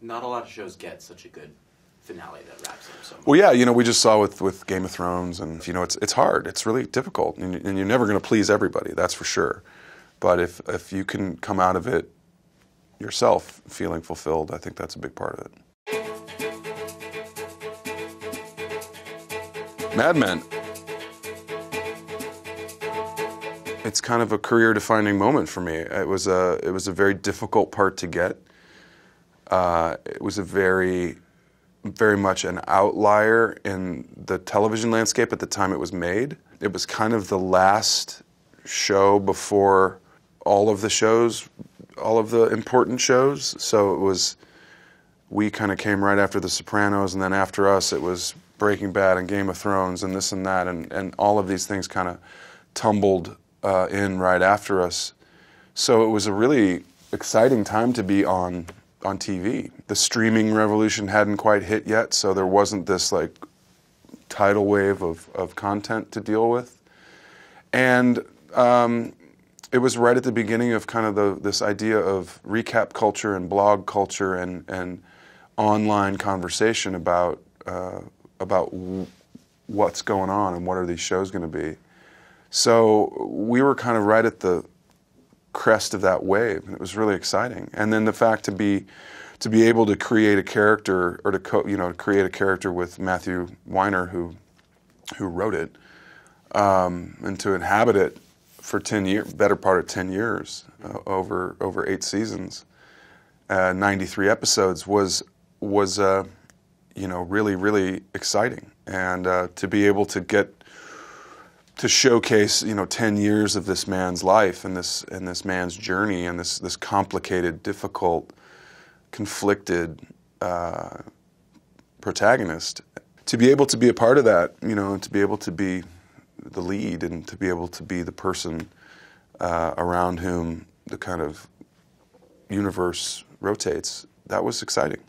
Not a lot of shows get such a good finale that wraps up so much. Well, yeah, you know, we just saw with Game of Thrones, and, you know, it's hard. It's really difficult, and you're never going to please everybody, that's for sure. But if you can come out of it yourself feeling fulfilled, I think that's a big part of it. Mad Men. It's kind of a career-defining moment for me. It was a very difficult part to get. It was a very much an outlier in the television landscape at the time it was made. It was kind of the last show before all of the shows, all of the important shows. So it was, we kind of came right after The Sopranos, and then after us it was Breaking Bad and Game of Thrones and this and that, and all of these things kind of tumbled in right after us. So it was a really exciting time to be on TV. The streaming revolution hadn't quite hit yet, so there wasn't this like tidal wave of content to deal with. And it was right at the beginning of kind of this idea of recap culture and blog culture and online conversation about what's going on and what are these shows going to be. So we were kind of right at the crest of that wave, and it was really exciting. And then the fact to be able to create a character, or to create a character with Matthew Weiner, who wrote it, and to inhabit it for 10 years, better part of 10 years, over 8 seasons, 93 episodes was really exciting. And to be able to get to showcase 10 years of this man's life and this man's journey and this complicated, difficult, conflicted protagonist, to be able to be a part of that, and to be able to be the lead and to be able to be the person around whom the kind of universe rotates, that was exciting.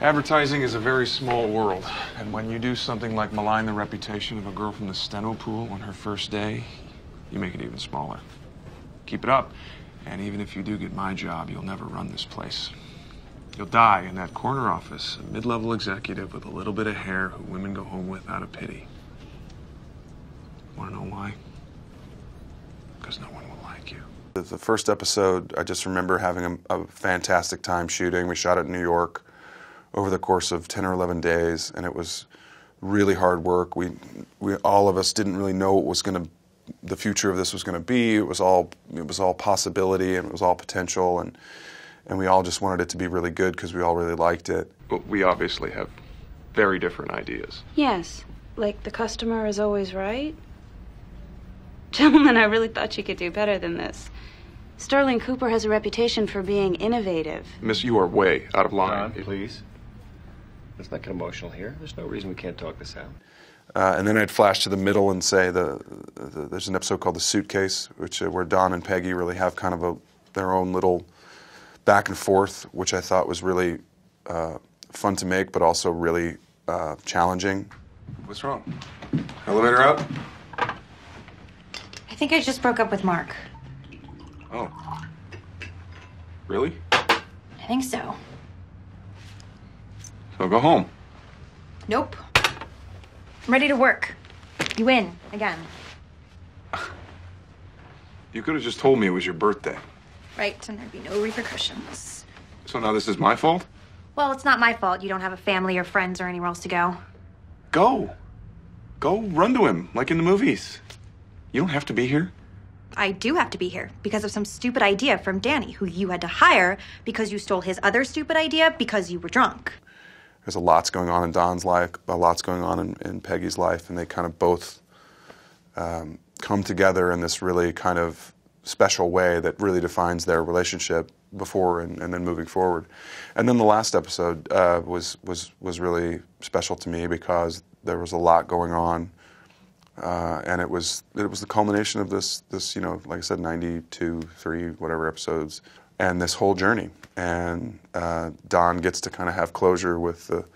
Advertising is a very small world, and when you do something like malign the reputation of a girl from the steno pool on her first day, you make it even smaller. Keep it up, and even if you do get my job, you'll never run this place. You'll die in that corner office, a mid-level executive with a little bit of hair who women go home with out of pity. Want to know why? Because no one will like you. The first episode, I just remember having a fantastic time shooting. We shot it in New York over the course of 10 or 11 days, and it was really hard work. We all of us didn't really know what the future of this was going to be. It was all possibility, and it was all potential, and we all just wanted it to be really good because we all really liked it. But we obviously have very different ideas. Yes, like the customer is always right. Gentlemen, I really thought you could do better than this. Sterling Cooper has a reputation for being innovative. Miss, you are way out of line. John, please. Let's not get emotional here. There's no reason we can't talk this out. And then I'd flash to the middle and say there's an episode called The Suitcase, where Don and Peggy really have kind of their own little back and forth, which I thought was really fun to make, but also really challenging. What's wrong? Elevator up? I think I just broke up with Mark. Oh. Really? I think so. So go home. Nope. I'm ready to work. You win, again. You could have just told me it was your birthday. Right, and there'd be no repercussions. So now this is my fault? Well, it's not my fault you don't have a family or friends or anywhere else to go. Go. Go run to him, like in the movies. You don't have to be here. I do have to be here because of some stupid idea from Danny, who you had to hire because you stole his other stupid idea because you were drunk. There's a lot's going on in Don's life, a lot's going on in Peggy's life, and they kind of both come together in this really kind of special way that really defines their relationship before and then moving forward. And then the last episode was really special to me because there was a lot going on, and it was the culmination of this like I said, 92, 3, whatever episodes, and this whole journey. And Don gets to kind of have closure with the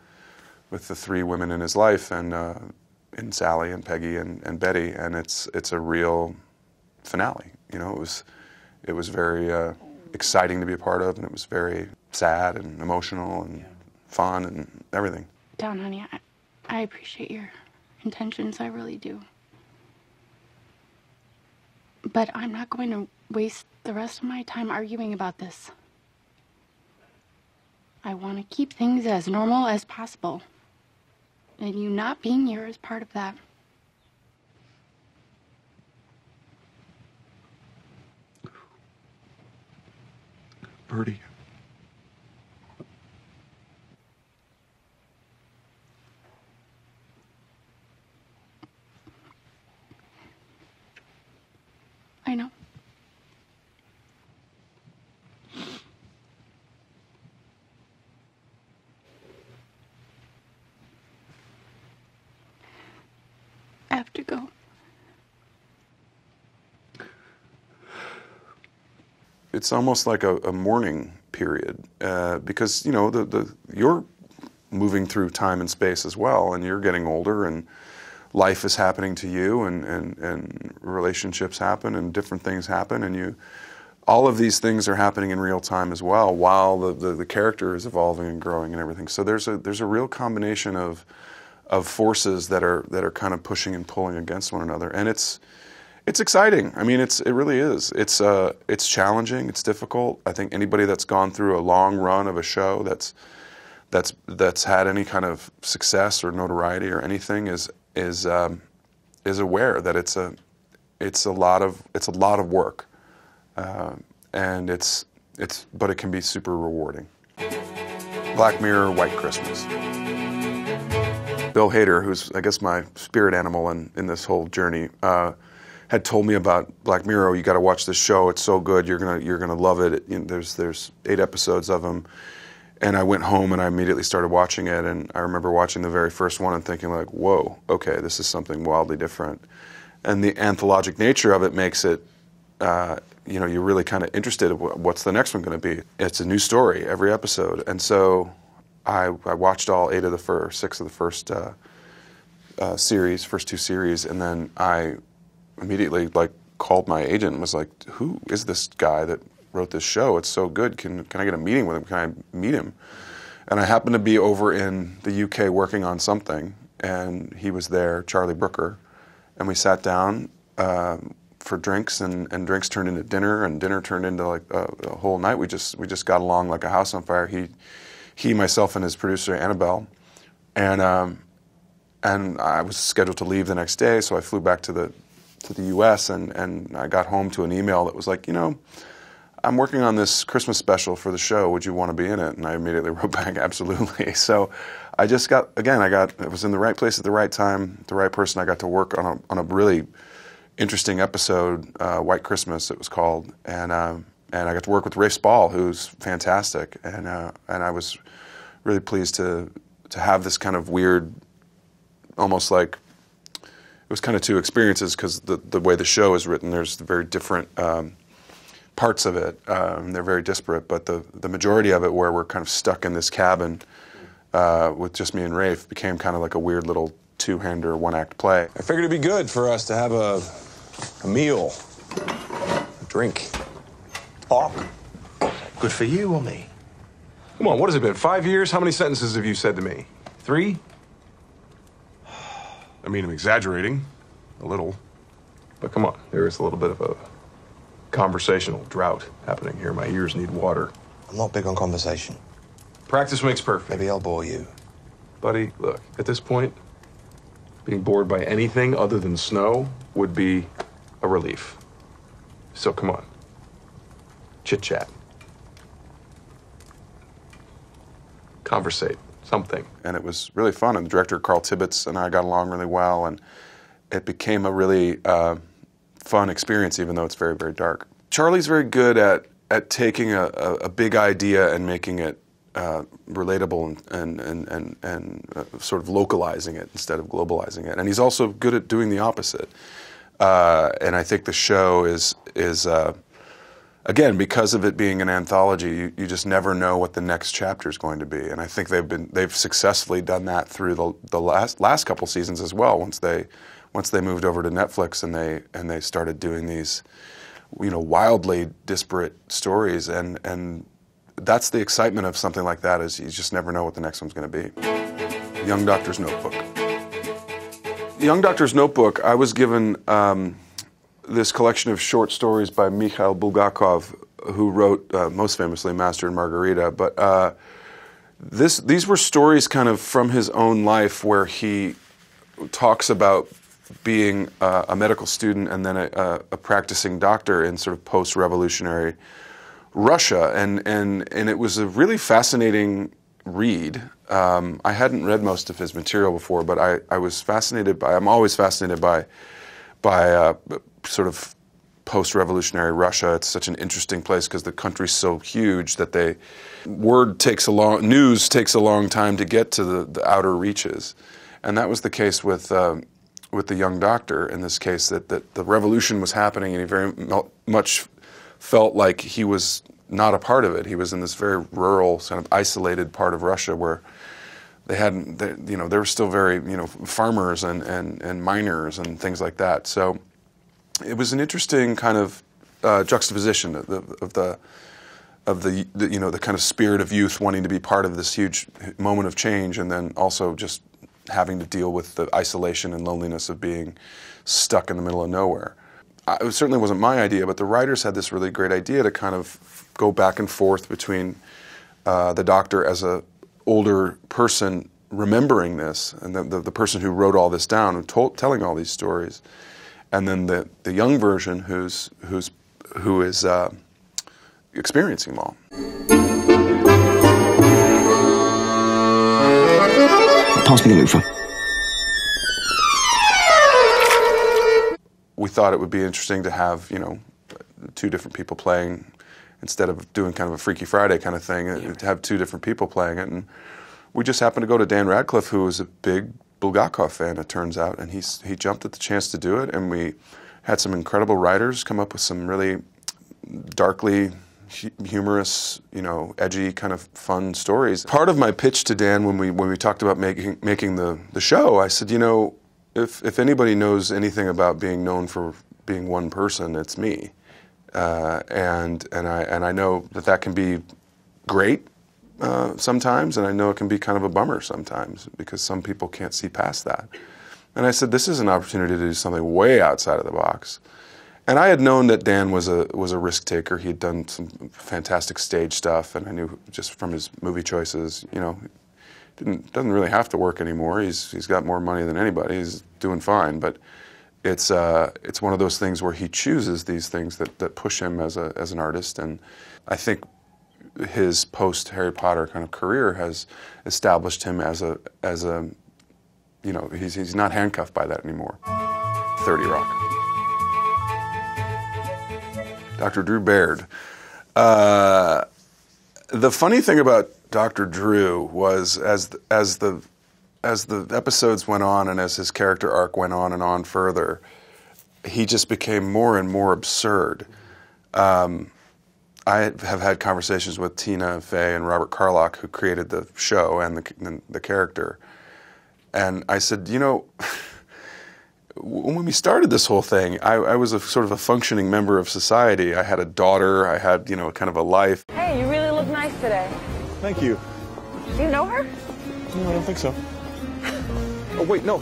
3 women in his life, and Sally and Peggy and Betty, and it's a real finale. It was very exciting to be a part of, and it was very sad and emotional and fun and everything. Don, honey, I appreciate your intentions, I really do. But I'm not going to waste the rest of my time arguing about this. I want to keep things as normal as possible. And you not being here is part of that. Birdie. I know. I have to go. It's almost like a mourning period because, you know, you're moving through time and space as well, and you're getting older, and life is happening to you, and relationships happen, and different things happen, and all of these things are happening in real time as well, while the character is evolving and growing and everything. So there's a real combination of forces that are kind of pushing and pulling against one another, and it's exciting. I mean, it really is. It's challenging. It's difficult. I think anybody that's gone through a long run of a show that's had any kind of success or notoriety or anything is aware that it's a lot of work, and but it can be super rewarding. Black Mirror, White Christmas. Bill Hader, who's I guess my spirit animal in this whole journey, had told me about Black Mirror. Oh, you got to watch this show. It's so good. You're gonna love it. There's 8 episodes of them. And I went home and I immediately started watching it, and I remember watching the very first one and thinking like, whoa, okay, this is something wildly different. And the anthologic nature of it makes it, you're really kind of interested in what's the next one going to be. It's a new story every episode. And so I watched all 6 of the first first 2 series, and then I immediately called my agent and was like, who is this guy that wrote this show? It's so good. Can I get a meeting with him? Can I meet him? And I happened to be over in the UK working on something, and he was there, Charlie Brooker, and we sat down for drinks, and drinks turned into dinner, and dinner turned into a whole night. We just got along like a house on fire. He, myself, and his producer Annabelle, and I was scheduled to leave the next day, so I flew back to the U.S. and I got home to an email that was like, I'm working on this Christmas special for the show. Would you want to be in it? And I immediately wrote back, absolutely. So I just it was in the right place at the right time, the right person. I got to work on a really interesting episode, White Christmas it was called, and I got to work with Rafe Spall, who's fantastic, and I was really pleased to have this kind of weird, almost like, it was kind of 2 experiences, because the way the show is written, there's very different parts of it. They're very disparate, but the majority of it, where we're kind of stuck in this cabin with just me and Rafe, became kind of like a weird little 2-hander, 1-act play. I figured it'd be good for us to have a meal, a drink, talk. Good for you or me? Come on, what has it been, 5 years? How many sentences have you said to me? 3? I mean, I'm exaggerating a little, but come on, there is a little bit of a conversational drought happening here. My ears need water. I'm not big on conversation. Practice makes perfect. Maybe I'll bore you. Buddy, look, at this point, being bored by anything other than snow would be a relief. So come on, chit-chat. Conversate, something. And it was really fun, and the director, Carl Tibbetts, and I got along really well, and it became a really fun experience, even though it's very, very dark. Charlie's very good at taking a big idea and making it relatable and sort of localizing it instead of globalizing it. And he's also good at doing the opposite. And I think the show is again, because of it being an anthology, you just never know what the next chapter is going to be. And I think they've successfully done that through the last couple seasons as well. Once they moved over to Netflix and they started doing these wildly disparate stories, and that's the excitement of something like that, is you just never know what the next one's going to be. Young Doctor's Notebook. Young Doctor's Notebook, I was given this collection of short stories by Mikhail Bulgakov, who wrote, most famously, Master and Margarita, but these were stories kind of from his own life, where he talks about being a medical student and then a practicing doctor in sort of post-revolutionary Russia, and it was a really fascinating read. I hadn't read most of his material before, but I was fascinated by, I'm always fascinated by sort of post-revolutionary Russia. It's such an interesting place because the country's so huge that news takes a long time to get to the outer reaches. And that was the case with the young doctor in this case, that the revolution was happening, and he very much felt like he was not a part of it. He was in this very rural, kind of isolated part of Russia where they were still very, farmers and miners and things like that. So it was an interesting kind of juxtaposition of the kind of spirit of youth wanting to be part of this huge moment of change, and then also just having to deal with the isolation and loneliness of being stuck in the middle of nowhere. It certainly wasn't my idea, but the writers had this really great idea to kind of go back and forth between the doctor as a older person remembering this, and the person who wrote all this down and telling all these stories, and then the young version who is experiencing them all. Pass me the loofah. We thought it would be interesting to have, two different people playing, instead of doing kind of a Freaky Friday kind of thing, to have two different people playing it. And we just happened to go to Dan Radcliffe, who was a big Bulgakov fan, it turns out, and he jumped at the chance to do it, and we had some incredible writers come up with some really darkly humorous, edgy, kind of fun stories. Part of my pitch to Dan when we talked about making the show, I said, if anybody knows anything about being known for being one person, it's me, and I know that can be great sometimes, and I know it can be kind of a bummer sometimes because some people can't see past that. And I said, this is an opportunity to do something way outside of the box. And I had known that Dan was a risk taker. He had done some fantastic stage stuff, and I knew just from his movie choices, doesn't really have to work anymore. He's got more money than anybody. He's doing fine. But it's one of those things where he chooses these things that push him as an artist. And I think his post Harry Potter kind of career has established him as a he's not handcuffed by that anymore. 30 Rock. Dr. Drew BAIRD. The funny thing about Dr. Drew was as the episodes went on and as his character arc went on and on further, he just became more and more absurd. I have had conversations with Tina Fey and Robert Carlock, who created the show and the character, and I said, when we started this whole thing, I was a sort of a functioning member of society. I had a daughter. I had, kind of a life. Hey, you really look nice today. Thank you. Do you know her? No, I don't think so. Oh, wait, no,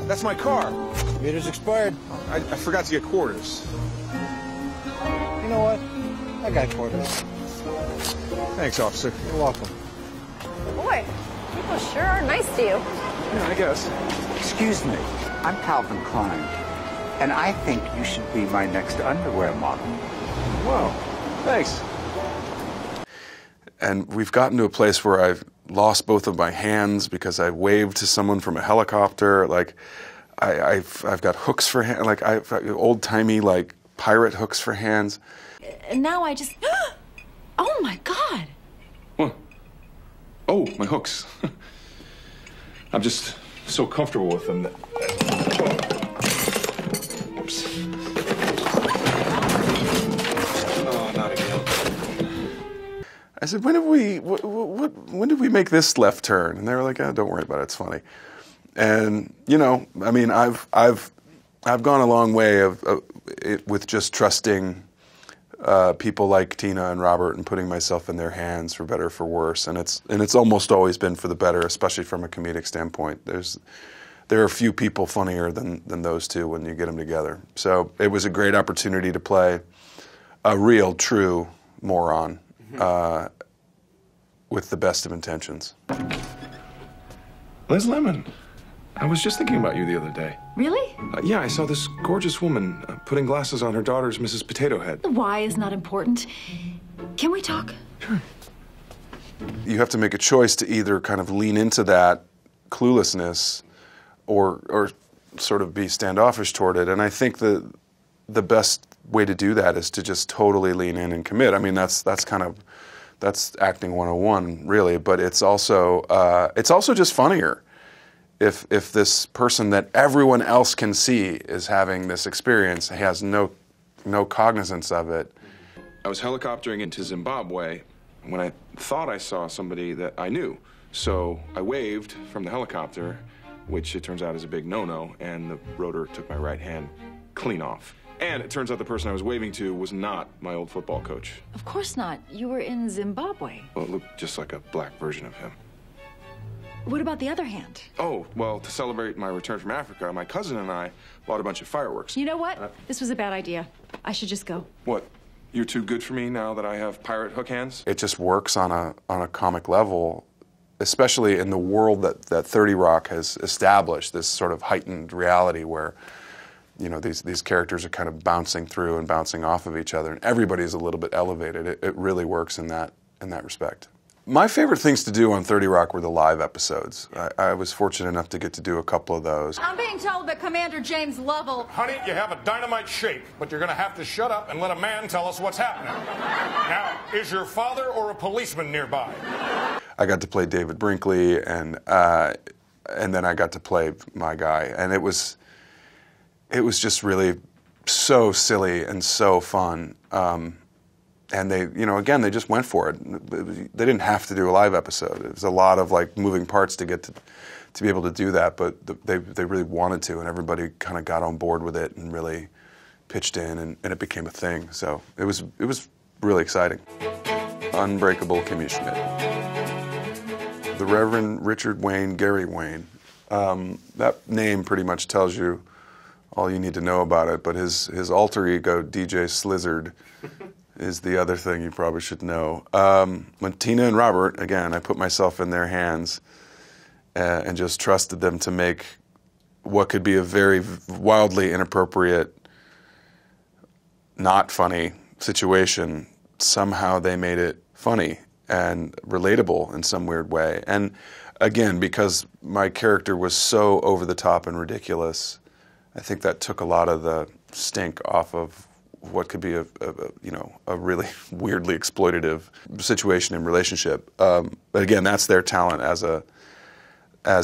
that's my car. Meter's expired. I forgot to get quarters. You know what? I got quarters. Thanks, officer. You're welcome. Boy, people sure are nice to you. Yeah, I guess. Excuse me, I'm Calvin Klein, and I think you should be my next underwear model. Whoa, thanks. And we've gotten to a place where I've lost both of my hands because I waved to someone from a helicopter. Like, I've got hooks for hands, like I've got old-timey, like, pirate hooks for hands. And now I just, oh my God. What? Oh, my hooks. I'm just so comfortable with them that... Oops. Oh, not again. I said, when did we make this left turn? And they were like, oh, don't worry about it, it's funny. And, I mean, I've I've gone a long way with just trusting people like Tina and Robert and putting myself in their hands for better or for worse, and it's almost always been for the better, especially from a comedic standpoint. There are few people funnier than those two when you get them together. So it was a great opportunity to play a real, true moron with the best of intentions. Liz Lemon, I was just thinking about you the other day. Really? Yeah, I saw this gorgeous woman putting glasses on her daughter's Mrs. Potato Head. The why is not important. Can we talk? Sure. You have to make a choice to either kind of lean into that cluelessness or sort of be standoffish toward it. And I think the best way to do that is to just totally lean in and commit. I mean, that's acting 101, really. But it's also just funnier if this person that everyone else can see is having this experience, has no cognizance of it. I was helicoptering into Zimbabwe when I thought I saw somebody that I knew. So I waved from the helicopter, which it turns out is a big no-no, and the rotor took my right hand clean off. And it turns out the person I was waving to was not my old football coach. Of course not. You were in Zimbabwe. Well, it looked just like a black version of him. What about the other hand? Oh, well, to celebrate my return from Africa, my cousin and I bought a bunch of fireworks. You know what? This was a bad idea. I should just go. What? You're too good for me now that I have pirate hook hands? It just works on a comic level, especially in the world that 30 Rock has established, this sort of heightened reality where, you know, these characters are kind of bouncing through and bouncing off of each other, and everybody's a little bit elevated. It really works in that respect. My favorite things to do on 30 Rock were the live episodes. I was fortunate enough to get to do a couple of those. I'm being told that Commander James Lovell... Honey, you have a dynamite shape, but you're going to have to shut up and let a man tell us what's happening. Now, is your father or a policeman nearby? I got to play David Brinkley, and then I got to play my guy, and it was just really so silly and so fun. And they, you know, again, they just went for it. They didn't have to do a live episode. It was a lot of like moving parts to get to be able to do that, but they really wanted to, and everybody kind of got on board with it and really pitched in, and it became a thing. So it was really exciting. Unbreakable, Kimmy, Schmidt. The Reverend Richard Wayne, Gary Wayne. That name pretty much tells you all you need to know about it, but his alter ego, DJ Slizzard, is the other thing you probably should know. When Tina and Robert, again, I put myself in their hands and just trusted them to make what could be a very wildly inappropriate, not funny situation. Somehow they made it funny and relatable in some weird way. And again, because my character was so over the top and ridiculous, I think that took a lot of the stink off of what could be a really weirdly exploitative situation and relationship. But again, that's their talent as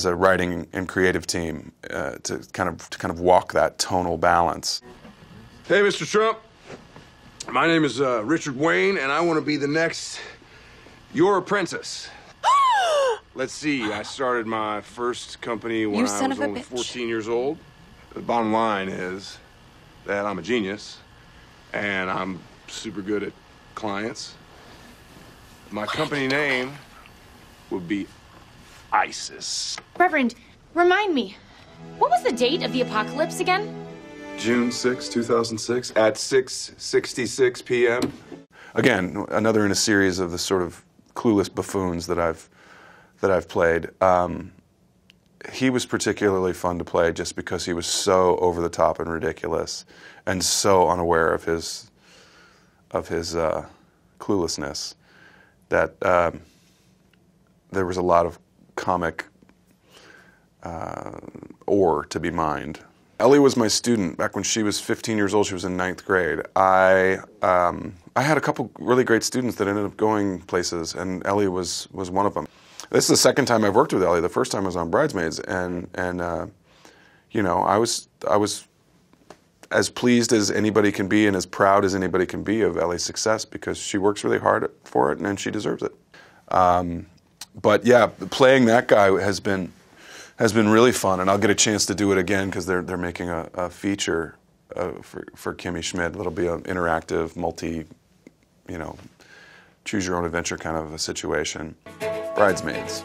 a writing and creative team to kind of walk that tonal balance. Hey, Mr. Trump. My name is Richard Wayne, and I want to be the next Your Apprentice. Let's see, I started my first company when I was only 14 years old. The bottom line is that I'm a genius, and I'm super good at clients. My company name would be ISIS. Reverend, remind me, what was the date of the apocalypse again? June 6, 2006, at 6:66 p.m. Again, another in a series of the sort of clueless buffoons that I've played. He was particularly fun to play just because he was so over the top and ridiculous, and so unaware of his cluelessness that there was a lot of comic ore to be mined. Ellie was my student back when she was 15 years old. She was in 9th grade. I had a couple really great students that ended up going places, and Ellie was one of them. This is the second time I've worked with Ellie. The first time was on Bridesmaids, and you know, I was as pleased as anybody can be and as proud as anybody can be of Ellie's success, because she works really hard for it and she deserves it. But yeah, playing that guy has been has been really fun, and I'll get a chance to do it again because they're making a feature for Kimmy Schmidt. It'll be an interactive, choose your own adventure kind of a situation. Bridesmaids.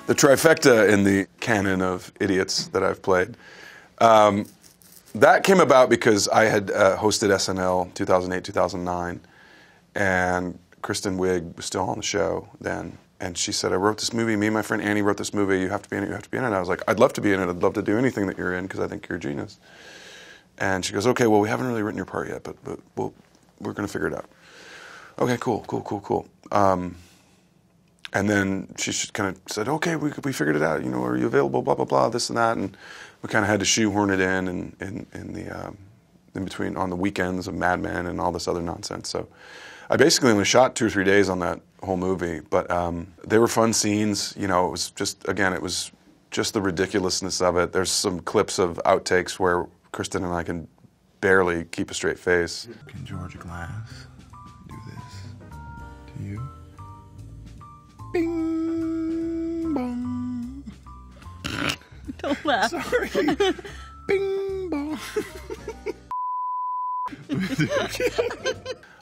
The trifecta in the canon of idiots that I've played. That came about because I had hosted SNL 2008, 2009, and Kristen Wiig was still on the show then. And she said, I wrote this movie, me and my friend Annie wrote this movie, you have to be in it, you have to be in it. And I was like, I'd love to be in it, I'd love to do anything that you're in because I think you're a genius. And she goes, okay, well, we haven't really written your part yet, but we're going to figure it out. Okay, cool. And then she kind of said, okay, we figured it out, are you available, blah, blah, blah, this and that. And we kind of had to shoehorn it in between, on the weekends of Mad Men and all this other nonsense. So I basically only shot 2 or 3 days on that whole movie, but they were fun scenes. It was just the ridiculousness of it. There's some clips of outtakes where Kristen and I can barely keep a straight face. Can George Glass do this to you? Bing bong. Don't laugh. Sorry. Bing bong.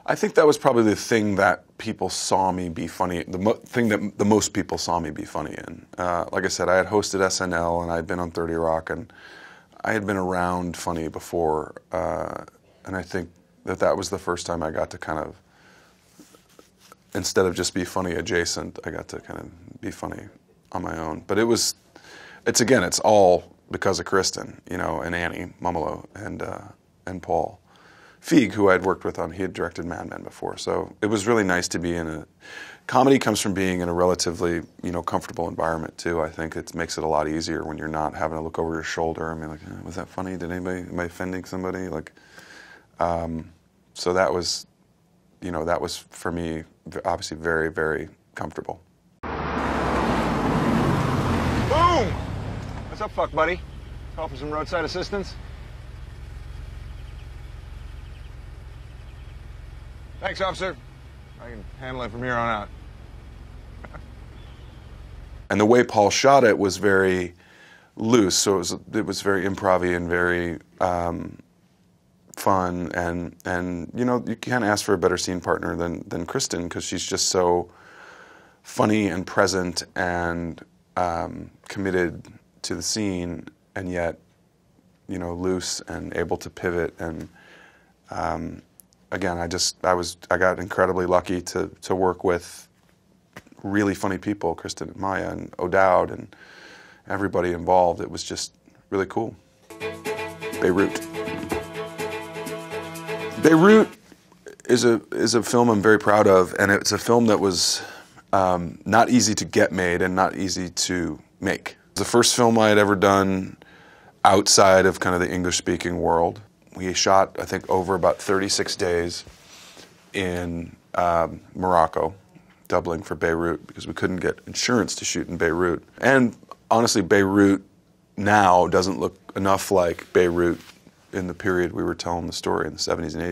I think that was probably the thing that people saw me be funny, the thing that the most people saw me be funny in. Like I said, I had hosted SNL and I had been on 30 Rock and I had been around funny before, and I think that was the first time I got to kind of, instead of just be funny adjacent, I got to kind of be funny on my own. But it's all because of Kristen, and Annie Mumolo and Paul Feig, who I'd worked with he had directed Mad Men before. So it was really nice to be comedy comes from being in a relatively, comfortable environment too. I think it makes it a lot easier when you're not having to look over your shoulder and be like, was that funny? Am I offending somebody? So that was, that was for me, obviously very, very comfortable. Boom! What's up, fuck buddy? Call for some roadside assistance? Thanks, officer. I can handle it from here on out. And the way Paul shot it was very loose, so it was very improv-y and very fun, and you can't ask for a better scene partner than Kristen, because she's just so funny and present and committed to the scene, and yet loose and able to pivot. And again, I got incredibly lucky to work with really funny people, Kristen and Maya and O'Dowd and everybody involved. It was just really cool. Beirut. Beirut is a film I'm very proud of, and it's a film that was not easy to get made and not easy to make. It was the first film I had ever done outside of kind of the English-speaking world. We shot, I think, over about 36 days in Morocco, doubling for Beirut, because we couldn't get insurance to shoot in Beirut. And honestly, Beirut now doesn't look enough like Beirut in the period we were telling the story in the 70s and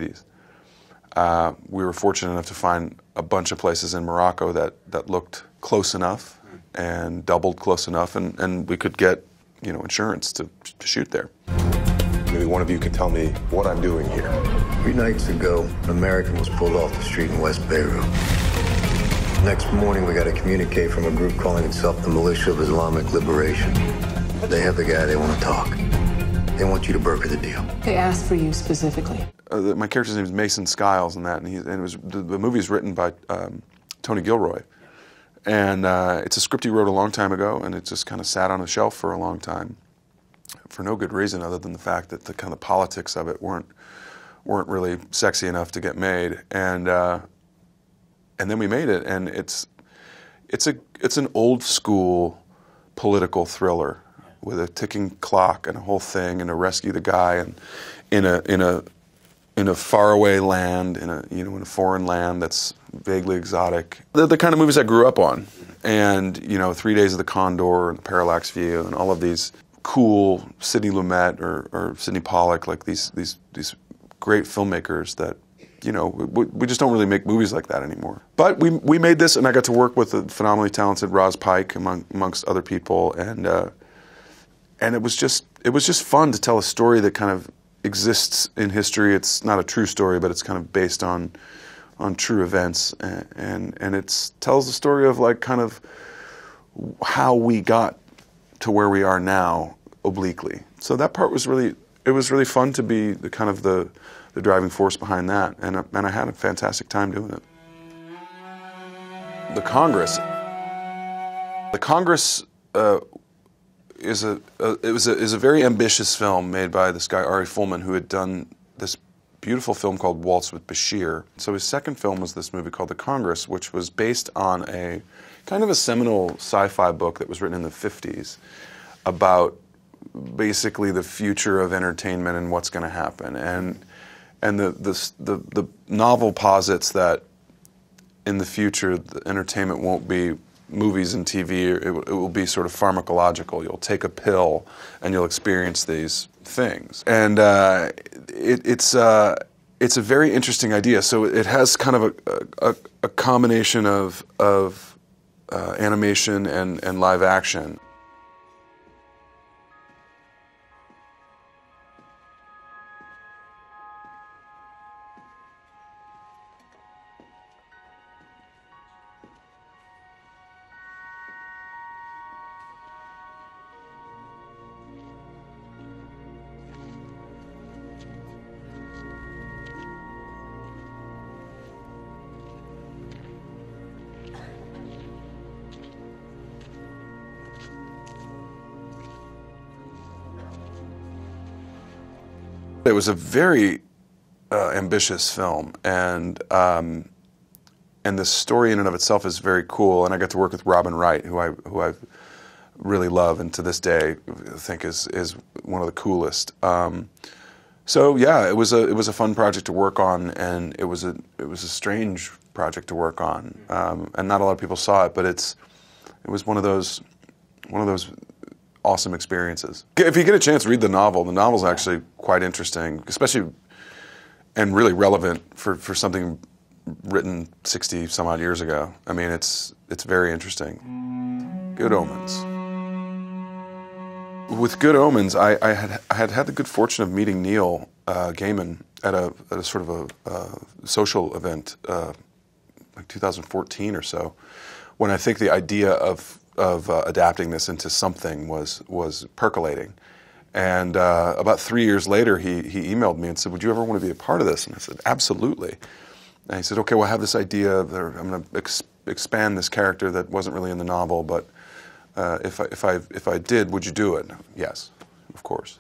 80s. We were fortunate enough to find a bunch of places in Morocco that looked close enough and doubled close enough, and we could get insurance to shoot there. Maybe one of you can tell me what I'm doing here. 3 nights ago, an American was pulled off the street in West Beirut. Next morning, we got a communique from a group calling itself the Militia of Islamic Liberation. They have the guy they want to talk. They want you to broker the deal. They asked for you specifically. My character's name is Mason Skiles, and the movie is written by Tony Gilroy, and it's a script he wrote a long time ago, and it just kind of sat on a shelf for a long time, for no good reason other than the fact that the kind of politics of it weren't really sexy enough to get made, and then we made it, and it's an old school political thriller with a ticking clock and a whole thing, and to rescue the guy, and in a faraway land, in a foreign land that's vaguely exotic. The kind of movies I grew up on, and 3 Days of the Condor and the Parallax View and all of these cool Sidney Lumet or Sidney Pollack, like these great filmmakers that we just don't really make movies like that anymore. But we made this, and I got to work with a phenomenally talented Roz Pike amongst other people, and And it was just fun to tell a story that kind of exists in history. It's not a true story, but it's kind of based on true events, and it tells the story of like kind of how we got to where we are now obliquely. So that part was really fun to be the kind of the driving force behind that, and I had a fantastic time doing it. The Congress is a very ambitious film made by this guy Ari Folman, who had done this beautiful film called Waltz with Bashir. So his second film was this movie called The Congress, which was based on a kind of a seminal sci-fi book that was written in the 50s about basically the future of entertainment and what's going to happen. And the novel posits that in the future the entertainment won't be movies and TV, it will be sort of pharmacological. You'll take a pill and you'll experience these things. And it's a very interesting idea. So it has kind of a combination of animation and live action. It was a very ambitious film, and the story in and of itself is very cool. And I got to work with Robin Wright, who I really love, and to this day think is one of the coolest. So yeah, it was a fun project to work on, and it was a strange project to work on, and not a lot of people saw it, but it was one of those awesome experiences. If you get a chance, read the novel. The novel's actually quite interesting, especially and really relevant for something written 60 some odd years ago. I mean, it's very interesting. Good Omens. With Good Omens, I had the good fortune of meeting Neil Gaiman at a sort of a social event, like 2014 or so, when I think the idea of adapting this into something was percolating. And about 3 years later, he emailed me and said, "Would you ever want to be a part of this?" And I said, "Absolutely." And he said, "Okay, well, I have this idea. I'm going to expand this character that wasn't really in the novel, but if I did, would you do it?" "Yes, of course."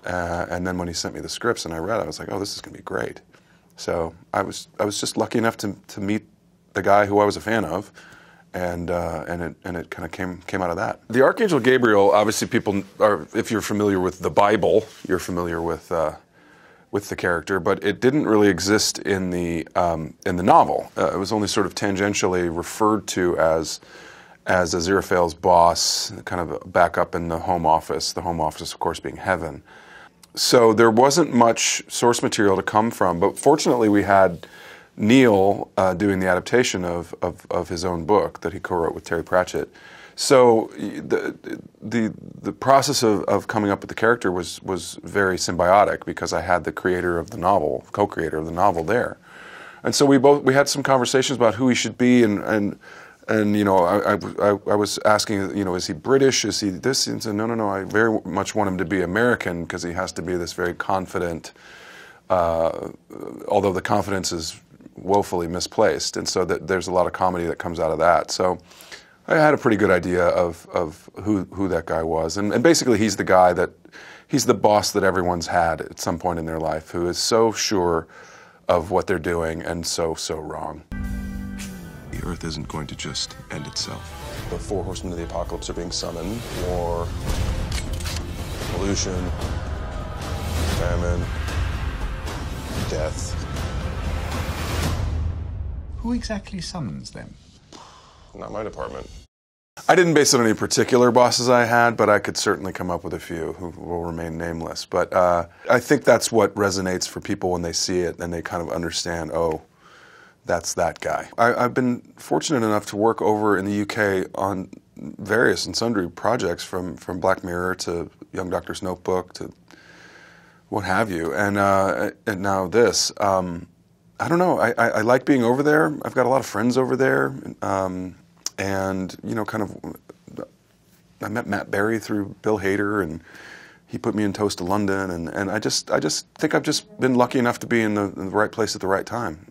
And then when he sent me the scripts and I read it, I was like, "Oh, this is going to be great." So I was just lucky enough to meet the guy who I was a fan of. And it kind of came out of that. The Archangel Gabriel, obviously, people are, if you're familiar with the Bible, you're familiar with the character, but it didn't really exist in the novel. It was only sort of tangentially referred to as Aziraphale's boss, kind of back up in the Home Office. The Home Office, of course, being heaven. So there wasn't much source material to come from, but fortunately, we had Neil doing the adaptation of his own book that he co-wrote with Terry Pratchett. So the process of coming up with the character was very symbiotic, because I had the creator of the novel, co-creator of the novel there. And so we had some conversations about who he should be, and you know, I was asking, you know, is he British, is he this? And he said, no, I very much want him to be American, because he has to be this very confident, although the confidence is woefully misplaced, and so there's a lot of comedy that comes out of that. So I had a pretty good idea of who that guy was, and basically he's the guy he's the boss that everyone's had at some point in their life, who is so sure of what they're doing and so wrong. The Earth isn't going to just end itself. The 4 horsemen of the apocalypse are being summoned: war, pollution, famine, death. Who exactly summons them? Not my department. I didn't base it on any particular bosses I had, but I could certainly come up with a few who will remain nameless. But I think that's what resonates for people when they see it, and they kind of understand, oh, that's that guy. I've been fortunate enough to work over in the UK on various and sundry projects from Black Mirror to Young Doctor's Notebook to what have you, and now this. I don't know. I like being over there. I've got a lot of friends over there, and you know, kind of. I met Matt Berry through Bill Hader, and he put me in Toast to London, and I just think I've just been lucky enough to be in the right place at the right time.